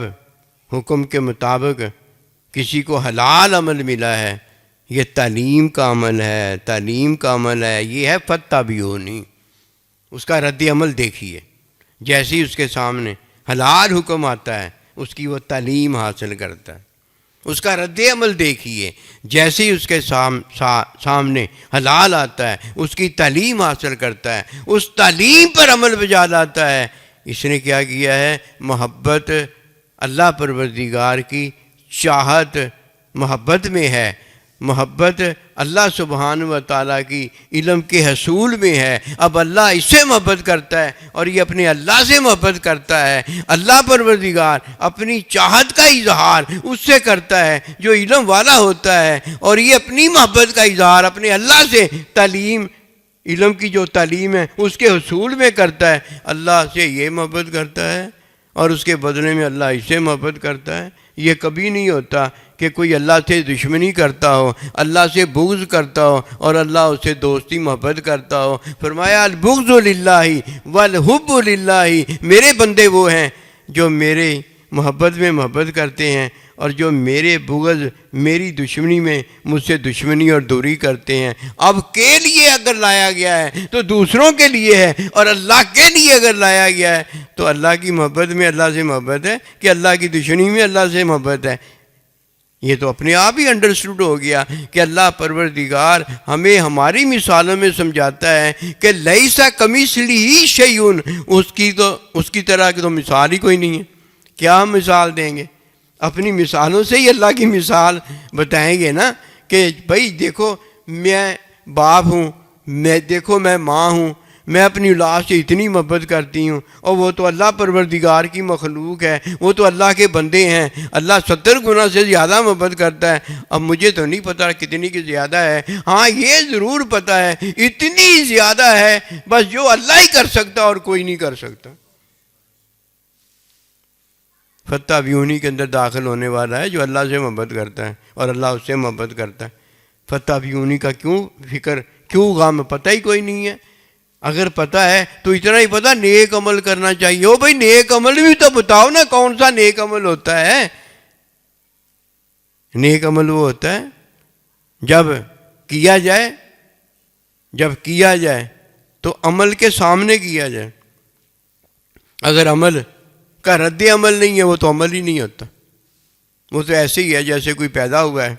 حکم کے مطابق کسی کو حلال عمل ملا ہے یہ تعلیم کا عمل ہے، تعلیم کا عمل ہے، یہ ہے فتح بیونی۔ اس کا رد عمل دیکھیے، جیسے ہی اس کے سامنے حلال حکم آتا ہے اس کی وہ تعلیم حاصل کرتا ہے۔ اس کا رد عمل دیکھیے، جیسے ہی اس کے سامنے حلال آتا ہے اس کی تعلیم حاصل کرتا ہے، اس تعلیم پر عمل بجا لاتا ہے۔ اس نے کیا کیا ہے؟ محبت اللہ پروردگار کی چاہت محبت میں ہے، محبت اللہ سبحانہ و تعالیٰ کی علم کے حصول میں ہے۔ اب اللہ اس سے محبت کرتا ہے اور یہ اپنے اللہ سے محبت کرتا ہے۔ اللہ پروردگار اپنی چاہت کا اظہار اس سے کرتا ہے جو علم والا ہوتا ہے، اور یہ اپنی محبت کا اظہار اپنے اللہ سے تعلیم، علم کی جو تعلیم ہے اس کے حصول میں کرتا ہے۔ اللہ سے یہ محبت کرتا ہے اور اس کے بدلے میں اللہ اس سے محبت کرتا ہے۔ یہ کبھی نہیں ہوتا کہ کوئی اللہ سے دشمنی کرتا ہو، اللہ سے بغض کرتا ہو اور اللہ اس سے دوستی محبت کرتا ہو۔ فرمایا البغض للہ والحب للہ، میرے بندے وہ ہیں جو میرے محبت میں محبت کرتے ہیں، اور جو میرے بغض میری دشمنی میں مجھ سے دشمنی اور دوری کرتے ہیں۔ اب کے لیے اگر لایا گیا ہے تو دوسروں کے لیے ہے، اور اللہ کے لیے اگر لایا گیا ہے تو اللہ کی محبت میں اللہ سے محبت ہے کہ اللہ کی دشمنی میں اللہ سے محبت ہے۔ یہ تو اپنے آپ ہی انڈرسٹوڈ ہو گیا کہ اللہ پروردگار ہمیں ہماری مثالوں میں سمجھاتا ہے کہ لیسا کمثلہ شیء، اس کی طرح کی تو مثال ہی کوئی نہیں ہے۔ کیا ہم مثال دیں گے؟ اپنی مثالوں سے ہی اللہ کی مثال بتائیں گے نا کہ بھائی دیکھو میں باپ ہوں، دیکھو میں ماں ہوں، میں اپنی اولاد سے اتنی محبت کرتی ہوں، اور وہ تو اللہ پروردگار کی مخلوق ہے، وہ تو اللہ کے بندے ہیں، اللہ 70 گنا سے زیادہ محبت کرتا ہے۔ اب مجھے تو نہیں پتہ کتنی کی زیادہ ہے، ہاں یہ ضرور پتہ ہے اتنی زیادہ ہے بس جو اللہ ہی کر سکتا اور کوئی نہیں کر سکتا۔ فتح بیونی کے اندر داخل ہونے والا ہے جو اللہ سے محبت کرتا ہے اور اللہ اس سے محبت کرتا ہے۔ فتح بیونی کا کیوں فکر، کیوں غم؟ پتہ ہی کوئی نہیں ہے۔ اگر پتہ ہے تو اتنا ہی پتہ نیک عمل کرنا چاہیے۔ او بھائی نیک عمل بھی تو بتاؤ نا، کون سا نیک عمل ہوتا ہے؟ نیک عمل وہ ہوتا ہے جب کیا جائے تو عمل کے سامنے کیا جائے۔ اگر عمل کا رد عمل نہیں ہے وہ تو عمل ہی نہیں ہوتا، وہ تو ایسے ہی ہے جیسے کوئی پیدا ہوا ہے،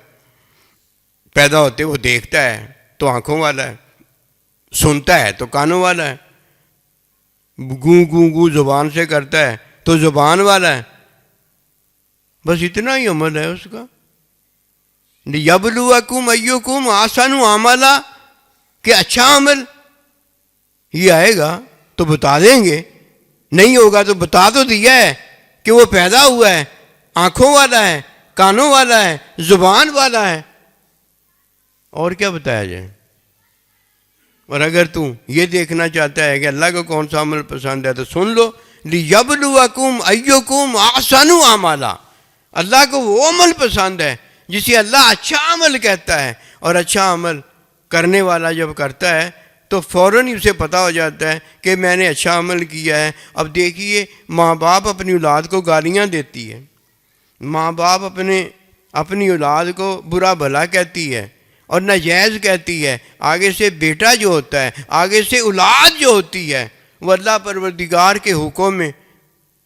پیدا ہوتے وہ دیکھتا ہے تو آنکھوں والا ہے، سنتا ہے تو کانوں والا ہے، گوں گوں گوں زبان سے کرتا ہے تو زبان والا ہے، بس اتنا ہی عمل ہے اس کا۔ لیبلوکم ایکم احسن عملا، کہ اچھا عمل یہ آئے گا تو بتا دیں گے، نہیں ہوگا تو بتا تو دیا ہے کہ وہ پیدا ہوا ہے، آنکھوں والا ہے، کانوں والا ہے، زبان والا ہے، اور کیا بتایا جائے؟ اور اگر تو یہ دیکھنا چاہتا ہے کہ اللہ کو کون سا عمل پسند ہے تو سن لو، لیبلوکم ایکم احسن عملا، اللہ کو وہ عمل پسند ہے جسے اللہ اچھا عمل کہتا ہے، اور اچھا عمل کرنے والا جب کرتا ہے تو فوراً ہی اسے پتہ ہو جاتا ہے کہ میں نے اچھا عمل کیا ہے۔ اب دیکھیے ماں باپ اپنی اولاد کو گالیاں دیتی ہے، ماں باپ اپنی اولاد کو برا بھلا کہتی ہے اور ناجائز کہتی ہے، آگے سے بیٹا جو ہوتا ہے، آگے سے اولاد جو ہوتی ہے، وہ اللہ پروردگار کے حکم میں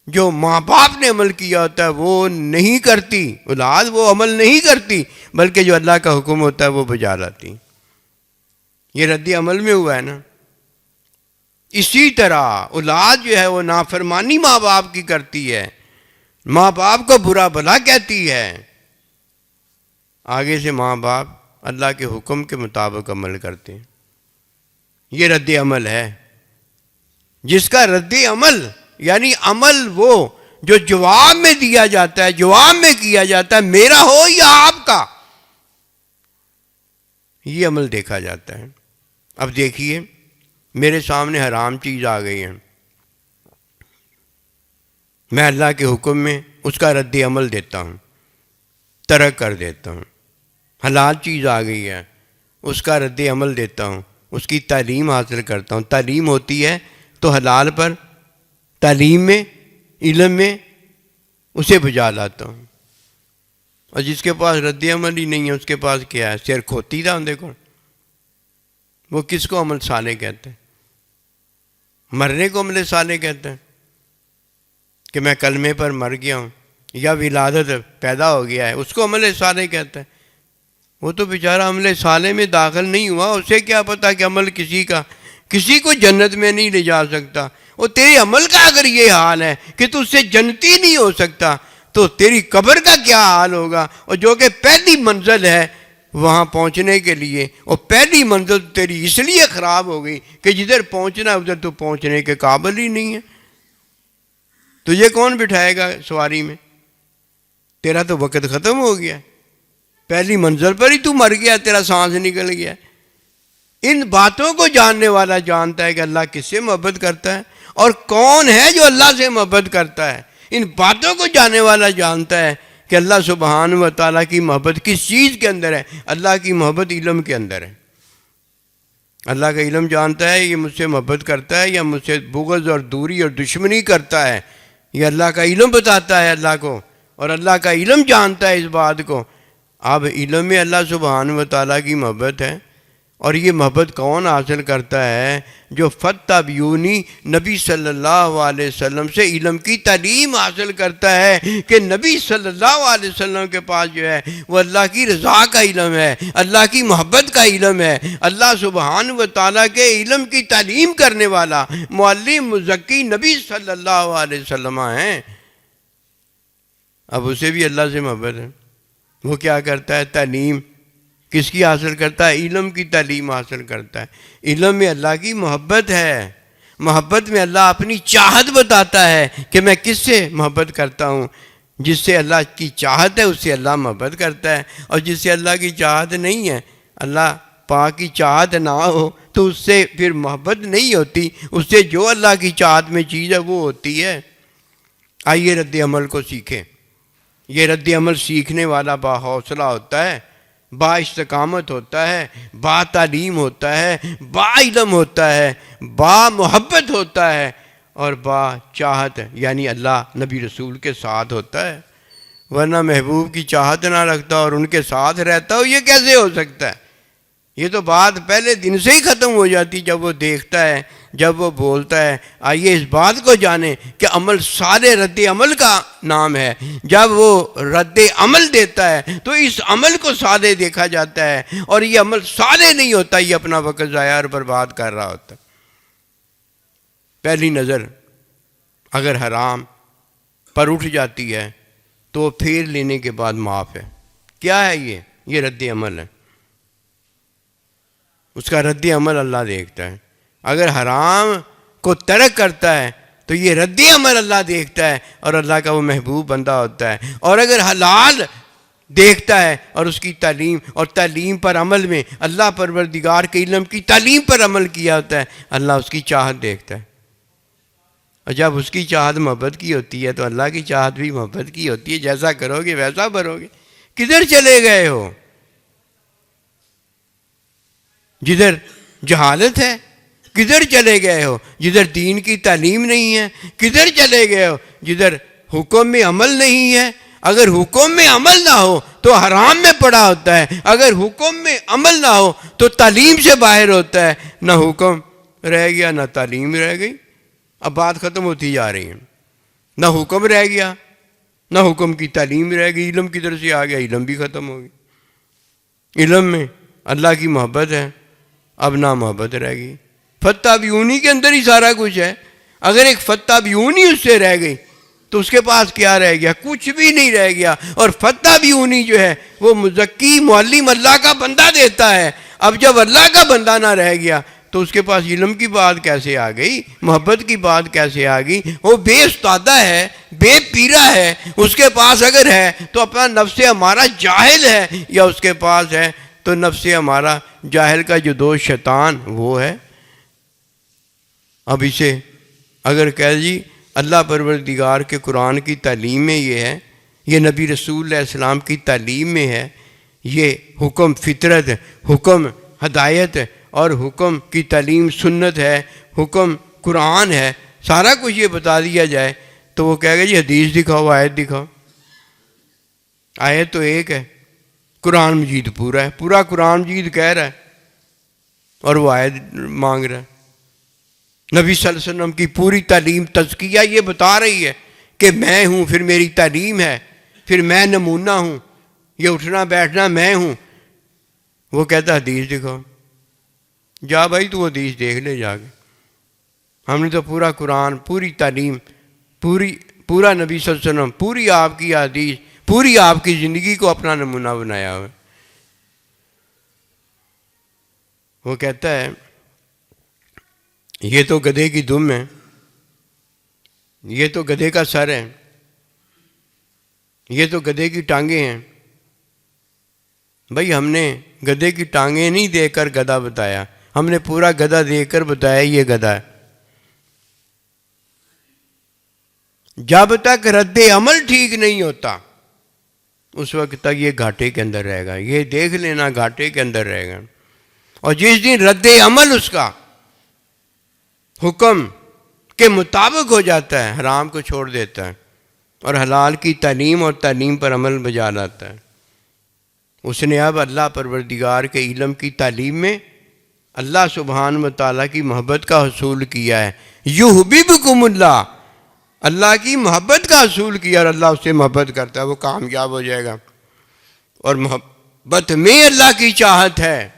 جو ماں باپ نے عمل کیا ہوتا ہے وہ نہیں کرتی، اولاد وہ عمل نہیں کرتی، بلکہ جو اللہ کا حکم ہوتا ہے وہ بجا لاتی۔ یہ رد عمل میں ہوا ہے نا۔ اسی طرح اولاد جو ہے وہ نافرمانی ماں باپ کی کرتی ہے، ماں باپ کو برا بھلا کہتی ہے، آگے سے ماں باپ اللہ کے حکم کے مطابق عمل کرتے ہیں۔ یہ رد عمل ہے، جس کا رد عمل یعنی عمل وہ جو جواب میں دیا جاتا ہے، جواب میں کیا جاتا ہے، میرا ہو یا آپ کا، یہ عمل دیکھا جاتا ہے۔ اب دیکھیے میرے سامنے حرام چیز آ گئی ہے، میں اللہ کے حکم میں اس کا رد عمل دیتا ہوں، ترک کر دیتا ہوں۔ حلال چیز آ گئی ہے، اس کا رد عمل دیتا ہوں، اس کی تعلیم حاصل کرتا ہوں۔ تعلیم ہوتی ہے تو حلال پر تعلیم میں، علم میں اسے بجا لاتا ہوں، اور جس کے پاس رد عمل ہی نہیں ہے اس کے پاس کیا ہے؟ سر کھوتی تھا اندے کو۔ وہ کس کو عمل صالح کہتے ہیں؟ مرنے کو عمل صالح کہتے ہیں کہ میں کلمے پر مر گیا ہوں یا ولادت پیدا ہو گیا ہے، اس کو عمل صالح کہتے ہیں۔ وہ تو بیچارہ عمل صالح میں داخل نہیں ہوا، اسے کیا پتا کہ عمل کسی کو جنت میں نہیں لے جا سکتا۔ اور تیرے عمل کا اگر یہ حال ہے کہ تو اس سے جنتی نہیں ہو سکتا تو تیری قبر کا کیا حال ہوگا؟ اور جو کہ پہلی منزل ہے وہاں پہنچنے کے لیے، اور پہلی منزل تیری اس لیے خراب ہو گئی کہ جدھر پہنچنا ہے ادھر تو پہنچنے کے قابل ہی نہیں ہے۔ تجھے کون بٹھائے گا سواری میں؟ تیرا تو وقت ختم ہو گیا، پہلی منزل پر ہی تو مر گیا، تیرا سانس نکل گیا۔ ان باتوں کو جاننے والا جانتا ہے کہ اللہ کس سے محبت کرتا ہے اور کون ہے جو اللہ سے محبت کرتا ہے۔ ان باتوں کو جاننے والا جانتا ہے کہ اللہ سبحانہ و تعالیٰ کی محبت کس چیز کے اندر ہے۔ اللہ کی محبت علم کے اندر ہے۔ اللہ کا علم جانتا ہے یہ مجھ سے محبت کرتا ہے یا مجھ سے بغض اور دوری اور دشمنی کرتا ہے، یہ اللہ کا علم بتاتا ہے اللہ کو، اور اللہ کا علم جانتا ہے اس بات کو۔ اب علم میں اللہ سبحانہ و تعالیٰ کی محبت ہے، اور یہ محبت کون حاصل کرتا ہے؟ جو فتبعونی نبی صلی اللہ علیہ وسلم سے علم کی تعلیم حاصل کرتا ہے کہ نبی صلی اللہ علیہ وسلم کے پاس جو ہے وہ اللہ کی رضا کا علم ہے، اللہ کی محبت کا علم ہے، اللہ سبحانہ و تعالیٰ کے علم کی تعلیم کرنے والا معلم مزکی نبی صلی اللہ علیہ وسلم ہیں۔ اب اسے بھی اللہ سے محبت ہے، وہ کیا کرتا ہے؟ تعلیم کس کی حاصل کرتا ہے؟ علم کی تعلیم حاصل کرتا ہے۔ علم میں اللہ کی محبت ہے، محبت میں اللہ اپنی چاہت بتاتا ہے کہ میں کس سے محبت کرتا ہوں۔ جس سے اللہ کی چاہت ہے اس سے اللہ محبت کرتا ہے، اور جس سے اللہ کی چاہت نہیں ہے، اللہ پاک کی چاہت نہ ہو تو اس سے پھر محبت نہیں ہوتی، اس سے جو اللہ کی چاہت میں چیز ہے وہ ہوتی ہے۔ آئیے رد عمل کو سیکھیں۔ یہ رد عمل سیکھنے والا با حوصلہ ہوتا ہے، با استقامت ہوتا ہے، با تعلیم ہوتا ہے، با علم ہوتا ہے، با محبت ہوتا ہے، اور با چاہت یعنی اللہ نبی رسول کے ساتھ ہوتا ہے۔ ورنہ محبوب کی چاہت نہ رکھتا اور ان کے ساتھ رہتا ہو، یہ کیسے ہو سکتا ہے؟ یہ تو بات پہلے دن سے ہی ختم ہو جاتی جب وہ دیکھتا ہے، جب وہ بولتا ہے۔ آئیے اس بات کو جانیں کہ عمل صالح رد عمل کا نام ہے۔ جب وہ رد عمل دیتا ہے تو اس عمل کو صالح دیکھا جاتا ہے، اور یہ عمل صالح نہیں ہوتا، یہ اپنا وقت ضائع اور برباد کر رہا ہوتا ہے۔ پہلی نظر اگر حرام پر اٹھ جاتی ہے تو پھیر لینے کے بعد معاف ہے۔ کیا ہے یہ رد عمل ہے، اس کا رد عمل اللہ دیکھتا ہے۔ اگر حرام کو ترک کرتا ہے تو یہ رد عمل اللہ دیکھتا ہے، اور اللہ کا وہ محبوب بندہ ہوتا ہے۔ اور اگر حلال دیکھتا ہے اور اس کی تعلیم اور تعلیم پر عمل میں اللہ پروردگار کے علم کی تعلیم پر عمل کیا ہوتا ہے، اللہ اس کی چاہت دیکھتا ہے۔ اور جب اس کی چاہت محبت کی ہوتی ہے تو اللہ کی چاہت بھی محبت کی ہوتی ہے۔ جیسا کرو گے ویسا بھرو گے۔ کدھر چلے گئے ہو؟ جدھر جہالت ہے کدھر چلے گئے ہو؟ جدھر دین کی تعلیم نہیں ہے کدھر چلے گئے ہو؟ جدھر حکم میں عمل نہیں ہے۔ اگر حکم میں عمل نہ ہو تو حرام میں پڑا ہوتا ہے، اگر حکم میں عمل نہ ہو تو تعلیم سے باہر ہوتا ہے۔ نہ حکم رہ گیا نہ تعلیم رہ گئی۔ اب بات ختم ہوتی جا رہی ہے، نہ حکم رہ گیا نہ حکم کی تعلیم رہ گئی۔ علم کدھر سے آ گیا؟ علم بھی ختم ہو گئی۔ علم میں اللہ کی محبت ہے، اب نہ محبت رہ گئی۔ فتبعونی کے اندر ہی سارا کچھ ہے۔ اگر ایک فتبعونی اس سے رہ گئی تو اس کے پاس کیا رہ گیا؟ کچھ بھی نہیں رہ گیا۔ اور فتبعونی جو ہے وہ مزکی معلم اللہ کا بندہ دیتا ہے۔ اب جب اللہ کا بندہ نہ رہ گیا تو اس کے پاس علم کی بات کیسے آ گئی؟ محبت کی بات کیسے آ گئی؟ وہ بے استادہ ہے، بے پیرا ہے۔ اس کے پاس اگر ہے تو اپنا نفس ہمارا جاہل ہے، یا اس کے پاس ہے تو نفس ہمارا جاہل کا جو دوست شیطان وہ ہے۔ اب اسے اگر کہہ جی اللہ پروردگار کے قرآن کی تعلیم میں یہ ہے، یہ نبی رسول علیہ السلام کی تعلیم میں ہے، یہ حکم فطرت، حکم ہدایت اور حکم کی تعلیم سنت ہے، حکم قرآن ہے، سارا کچھ یہ بتا دیا جائے تو وہ کہے گا جی حدیث دکھاؤ، آیت دکھاؤ۔ آیت تو ایک ہے، قرآن مجید پورا ہے، پورا قرآن مجید کہہ رہا ہے اور وہ آیت مانگ رہا ہے۔ نبی صلی اللہ علیہ وسلم کی پوری تعلیم تزکیہ یہ بتا رہی ہے کہ میں ہوں، پھر میری تعلیم ہے، پھر میں نمونہ ہوں، یہ اٹھنا بیٹھنا میں ہوں۔ وہ کہتا حدیث دکھاؤ۔ جا بھائی تو حدیث دیکھ لے جا کے، ہم نے تو پورا قرآن، پوری تعلیم، پورا نبی صلی اللہ علیہ وسلم، پوری آپ کی حدیث، پوری آپ کی زندگی کو اپنا نمونہ بنایا ہوا ہے۔ وہ کہتا ہے یہ تو گدھے کی دم ہے، یہ تو گدھے کا سر ہے، یہ تو گدھے کی ٹانگیں ہیں۔ بھائی ہم نے گدھے کی ٹانگیں نہیں دیکھ کر گدھا بتایا، ہم نے پورا گدھا دیکھ کر بتایا یہ گدھا ہے۔ جب تک رد عمل ٹھیک نہیں ہوتا اس وقت تک یہ گھاٹے کے اندر رہے گا، یہ دیکھ لینا گھاٹے کے اندر رہے گا۔ اور جس دن رد عمل اس کا حکم کے مطابق ہو جاتا ہے، حرام کو چھوڑ دیتا ہے اور حلال کی تعلیم اور تعلیم پر عمل بجا لاتا ہے۔ اس نے اب اللہ پروردگار کے علم کی تعلیم میں اللہ سبحانہ و تعالیٰ کی محبت کا حصول کیا ہے۔ یحببکم اللہ، اللہ کی محبت کا حصول کیا، اور اللہ اس سے محبت کرتا ہے، وہ کامیاب ہو جائے گا۔ اور محبت میں اللہ کی چاہت ہے۔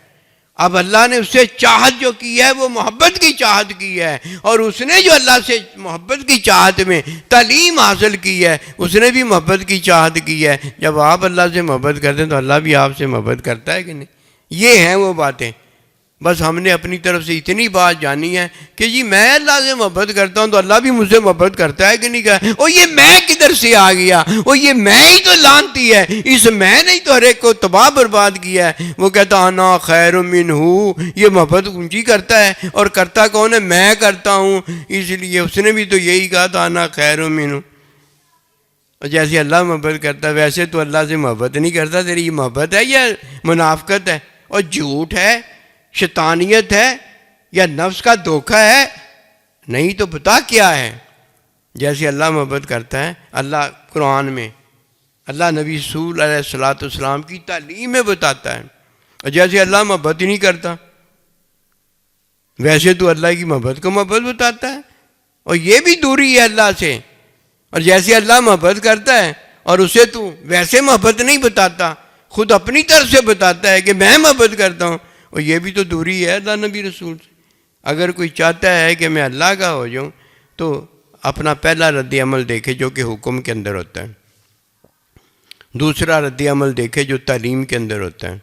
اب اللہ نے اس سے چاہت جو کی ہے وہ محبت کی چاہت کی ہے، اور اس نے جو اللہ سے محبت کی چاہت میں تعلیم حاصل کی ہے اس نے بھی محبت کی چاہت کی ہے۔ جب آپ اللہ سے محبت کرتے ہیں تو اللہ بھی آپ سے محبت کرتا ہے کہ نہیں؟ یہ ہیں وہ باتیں۔ بس ہم نے اپنی طرف سے اتنی بات جانی ہے کہ جی میں اللہ سے محبت کرتا ہوں تو اللہ بھی مجھ سے محبت کرتا ہے کہ نہیں کرتا؟ اور یہ میں کدھر سے آ گیا؟ اور یہ میں ہی تو لانتی ہے، اس میں نے تو ہر ایک کو تباہ برباد کیا ہے۔ وہ کہتا انا خیر منہ، یہ محبت اونچی کرتا ہے، اور کرتا کون ہے؟ میں کرتا ہوں۔ اس لیے اس نے بھی تو یہی کہا تھا انا خیر منہ۔ اور جیسے اللہ محبت کرتا ہے ویسے تو اللہ سے محبت نہیں کرتا۔ تیری یہ محبت ہے یا منافقت ہے اور جھوٹ ہے، شیطانیت ہے یا نفس کا دھوکہ ہے؟ نہیں تو بتا کیا ہے؟ جیسے اللہ محبت کرتا ہے، اللہ قرآن میں، اللہ نبی رسول علیہ الصلوۃ والسلام کی تعلیم میں بتاتا ہے۔ اور جیسے اللہ محبت ہی نہیں کرتا ویسے تو اللہ کی محبت کو محبت بتاتا ہے، اور یہ بھی دوری ہے اللہ سے۔ اور جیسے اللہ محبت کرتا ہے اور اسے تو ویسے محبت نہیں بتاتا، خود اپنی طرف سے بتاتا ہے کہ میں محبت کرتا ہوں، اور یہ بھی تو دوری ہے اللہ نبی رسول سے۔ اگر کوئی چاہتا ہے کہ میں اللہ کا ہو جاؤں تو اپنا پہلا رد عمل دیکھے جو کہ حکم کے اندر ہوتا ہے، دوسرا رد عمل دیکھے جو تعلیم کے اندر ہوتا ہے،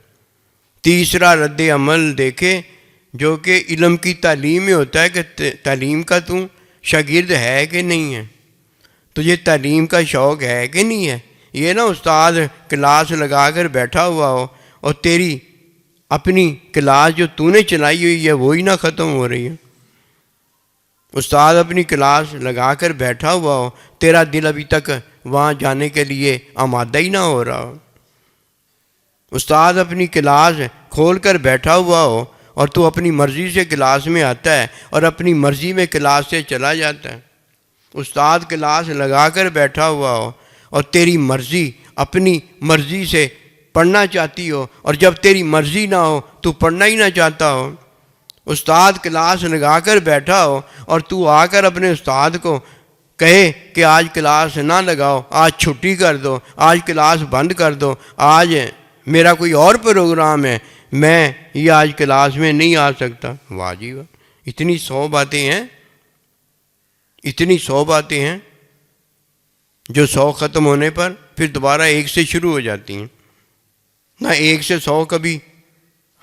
تیسرا رد عمل دیکھے جو کہ علم کی تعلیم میں ہوتا ہے کہ تعلیم کا تو شاگرد ہے کہ نہیں ہے، تجھے تعلیم کا شوق ہے کہ نہیں ہے۔ یہ نا استاد کلاس لگا کر بیٹھا ہوا ہو اور تیری اپنی کلاس جو تو نے چلائی ہوئی ہے وہی نہ ختم ہو رہی ہے۔ استاد اپنی کلاس لگا کر بیٹھا ہوا ہو، تیرا دل ابھی تک وہاں جانے کے لیے آمادہ ہی نہ ہو رہا ہو۔ استاد اپنی کلاس کھول کر بیٹھا ہوا ہو اور تو اپنی مرضی سے کلاس میں آتا ہے اور اپنی مرضی میں کلاس سے چلا جاتا ہے۔ استاد کلاس لگا کر بیٹھا ہوا ہو اور تیری مرضی اپنی مرضی سے پڑھنا چاہتی ہو، اور جب تیری مرضی نہ ہو تو پڑھنا ہی نہ چاہتا ہو۔ استاد کلاس لگا کر بیٹھا ہو اور تو آ کر اپنے استاد کو کہے کہ آج کلاس نہ لگاؤ، آج چھٹی کر دو، آج کلاس بند کر دو، آج میرا کوئی اور پروگرام ہے، میں یہ آج کلاس میں نہیں آ سکتا۔ واجب اتنی 100 باتیں ہیں، اتنی 100 باتیں ہیں جو 100 ختم ہونے پر پھر دوبارہ 1 سے شروع ہو جاتی ہیں۔ نہ 1 سے 100 کبھی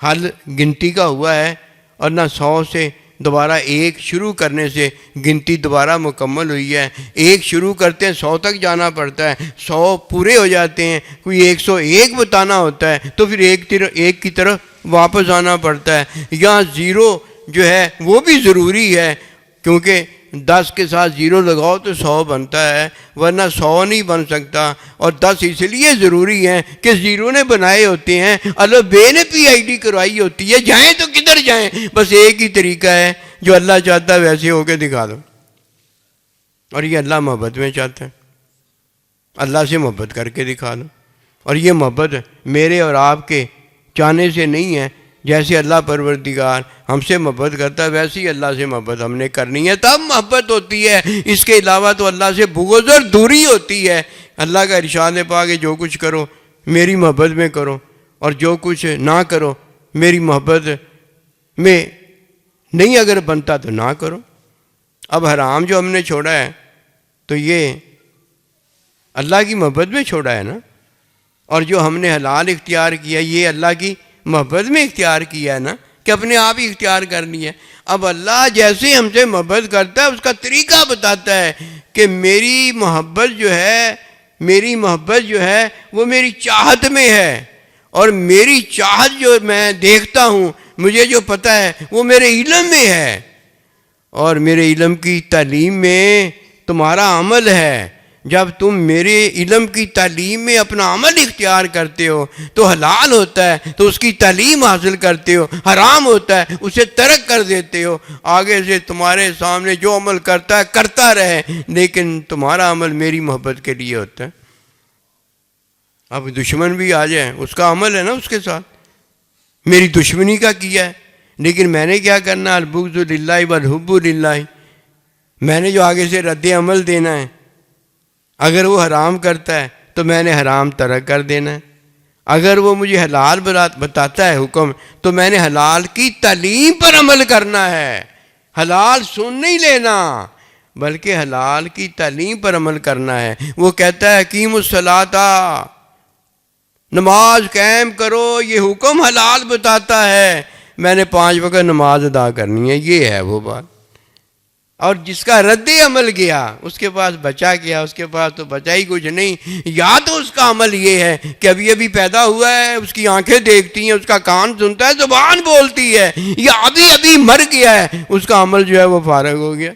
حل گنتی کا ہوا ہے، اور نہ 100 سے دوبارہ 1 شروع کرنے سے گنتی دوبارہ مکمل ہوئی ہے۔ 1 شروع کرتے ہیں 100 تک جانا پڑتا ہے، 100 پورے ہو جاتے ہیں، کوئی 101 بتانا ہوتا ہے تو پھر 1 کی طرف واپس آنا پڑتا ہے۔ یہاں 0 جو ہے وہ بھی ضروری ہے، کیونکہ 10 کے ساتھ 0 لگاؤ تو 100 بنتا ہے، ورنہ 100 نہیں بن سکتا۔ اور 10 اس لیے ضروری ہیں کہ 0 نے بنائے ہوتے ہیں، اللہ بے نے PID کروائی ہوتی ہے، جائیں تو کدھر جائیں، بس ایک ہی طریقہ ہے، جو اللہ چاہتا ہے ویسے ہو کے دکھا دو۔ اور یہ اللہ محبت میں چاہتا ہے، اللہ سے محبت کر کے دکھا دو۔ اور یہ محبت میرے اور آپ کے چاہنے سے نہیں ہے، جیسے اللہ پروردگار ہم سے محبت کرتا ہے ویسے ہی اللہ سے محبت ہم نے کرنی ہے، تب محبت ہوتی ہے۔ اس کے علاوہ تو اللہ سے بغض اور دوری ہوتی ہے۔ اللہ کا ارشاد پاک کہ جو کچھ کرو میری محبت میں کرو، اور جو کچھ نہ کرو میری محبت میں نہیں اگر بنتا تو نہ کرو۔ اب حرام جو ہم نے چھوڑا ہے تو یہ اللہ کی محبت میں چھوڑا ہے نا، اور جو ہم نے حلال اختیار کیا یہ اللہ کی محبت میں اختیار کیا ہے نا، کہ اپنے آپ ہی اختیار کرنی ہے۔ اب اللہ جیسے ہم سے محبت کرتا ہے اس کا طریقہ بتاتا ہے کہ میری محبت جو ہے وہ میری چاہت میں ہے، اور میری چاہت جو میں دیکھتا ہوں، مجھے جو پتہ ہے وہ میرے علم میں ہے، اور میرے علم کی تعلیم میں تمہارا عمل ہے۔ جب تم میرے علم کی تعلیم میں اپنا عمل اختیار کرتے ہو تو حلال ہوتا ہے تو اس کی تعلیم حاصل کرتے ہو، حرام ہوتا ہے اسے ترک کر دیتے ہو، آگے سے تمہارے سامنے جو عمل کرتا ہے کرتا رہے، لیکن تمہارا عمل میری محبت کے لیے ہوتا ہے۔ اب دشمن بھی آ جائے، اس کا عمل ہے نا اس کے ساتھ، میری دشمنی کا کیا ہے، لیکن میں نے کیا کرنا، البغض للہ والحب للہ، میں نے جو آگے سے رد عمل دینا ہے، اگر وہ حرام کرتا ہے تو میں نے حرام ترک کر دینا ہے، اگر وہ مجھے حلال بتاتا ہے حکم تو میں نے حلال کی تعلیم پر عمل کرنا ہے، حلال سن نہیں لینا بلکہ حلال کی تعلیم پر عمل کرنا ہے۔ وہ کہتا ہے اقیموا الصلاۃ، نماز قائم کرو، یہ حکم حلال بتاتا ہے، میں نے 5 وقت نماز ادا کرنی ہے، یہ ہے وہ بات۔ اور جس کا رد عمل گیا اس کے پاس بچا کیا، اس کے پاس تو بچا ہی کچھ نہیں، یا تو اس کا عمل یہ ہے کہ ابھی ابھی پیدا ہوا ہے، اس کی آنکھیں دیکھتی ہیں، اس کا کان سنتا ہے، زبان بولتی ہے، یا ابھی ابھی مر گیا ہے، اس کا عمل جو ہے وہ فارغ ہو گیا۔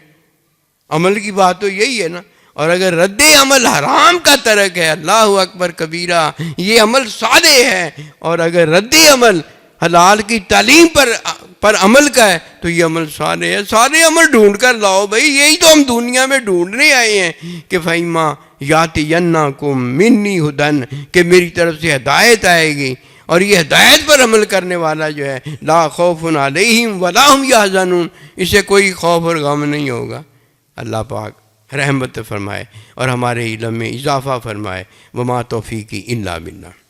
عمل کی بات تو یہی ہے نا۔ اور اگر رد عمل حرام کا ترک ہے، اللہ اکبر کبیرہ، یہ عمل صالح ہے، اور اگر رد عمل حلال کی تعلیم پر عمل کا ہے تو یہ عمل صالح ہے۔ سارے عمل ڈھونڈ کر لاؤ بھائی، یہی تو ہم دنیا میں ڈھونڈنے آئے ہیں کہ فَإِمَّا يَأْتِيَنَّكُم مِّنِّي هُدًى، کہ میری طرف سے ہدایت آئے گی، اور یہ ہدایت پر عمل کرنے والا جو ہے لا خوف علیہم ولا هم يحزنون، اسے کوئی خوف اور غم نہیں ہوگا۔ اللہ پاک رحمت فرمائے اور ہمارے علم میں اضافہ فرمائے۔ وما توفیقی الا باللہ۔